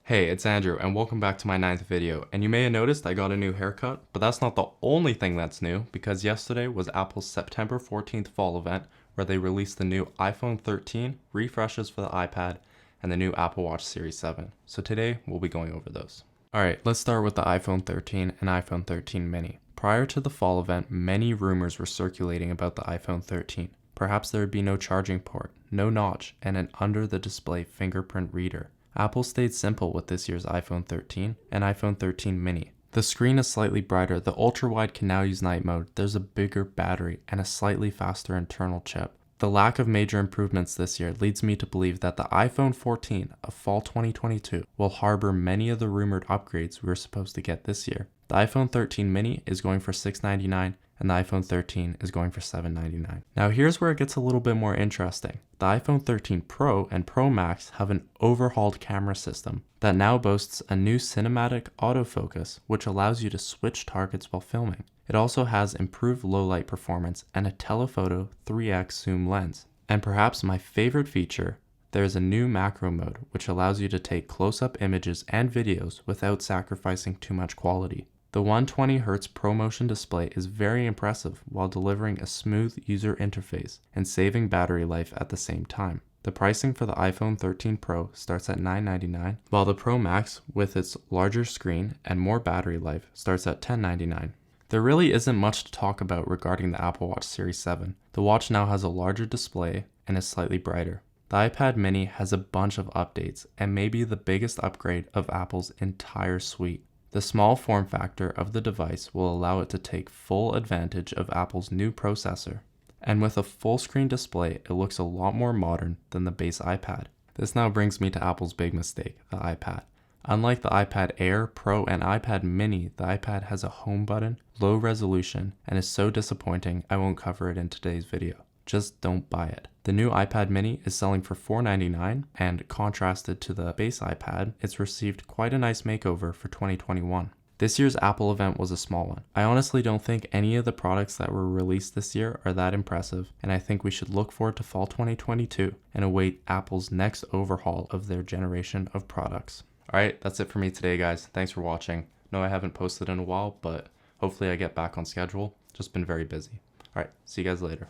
Hey, it's Andrew, and welcome back to my 9th video. And you may have noticed I got a new haircut, but that's not the only thing that's new, because yesterday was Apple's September 14th fall event, where they released the new iPhone 13, refreshes for the iPad, and the new Apple Watch Series 7. So today, we'll be going over those. Alright, let's start with the iPhone 13 and iPhone 13 mini. Prior to the fall event, many rumors were circulating about the iPhone 13. Perhaps there would be no charging port, no notch, and an under-the-display fingerprint reader. Apple stayed simple with this year's iPhone 13 and iPhone 13 mini. The screen is slightly brighter, the ultra-wide can now use night mode, there's a bigger battery, and a slightly faster internal chip. The lack of major improvements this year leads me to believe that the iPhone 14 of fall 2022 will harbor many of the rumored upgrades we were supposed to get this year. The iPhone 13 mini is going for $699 and the iPhone 13 is going for $799. Now here's where it gets a little bit more interesting. The iPhone 13 Pro and Pro Max have an overhauled camera system that now boasts a new cinematic autofocus which allows you to switch targets while filming. It also has improved low light performance and a telephoto 3x zoom lens. And perhaps my favorite feature, there is a new macro mode which allows you to take close-up images and videos without sacrificing too much quality. The 120Hz ProMotion display is very impressive while delivering a smooth user interface and saving battery life at the same time. The pricing for the iPhone 13 Pro starts at $999, while the Pro Max with its larger screen and more battery life starts at $1099. There really isn't much to talk about regarding the Apple Watch Series 7. The watch now has a larger display and is slightly brighter. The iPad mini has a bunch of updates and may be the biggest upgrade of Apple's entire suite. The small form factor of the device will allow it to take full advantage of Apple's new processor. And with a full screen display, it looks a lot more modern than the base iPad. This now brings me to Apple's big mistake, the iPad. Unlike the iPad Air, Pro, and iPad mini, the iPad has a home button, low resolution, and is so disappointing I won't cover it in today's video. Just don't buy it. The new iPad mini is selling for $499, and contrasted to the base iPad, it's received quite a nice makeover for 2021. This year's Apple event was a small one. I honestly don't think any of the products that were released this year are that impressive, and I think we should look forward to fall 2022 and await Apple's next overhaul of their generation of products. Alright, that's it for me today, guys. Thanks for watching. No, I haven't posted in a while, but hopefully I get back on schedule. Just been very busy. Alright, see you guys later.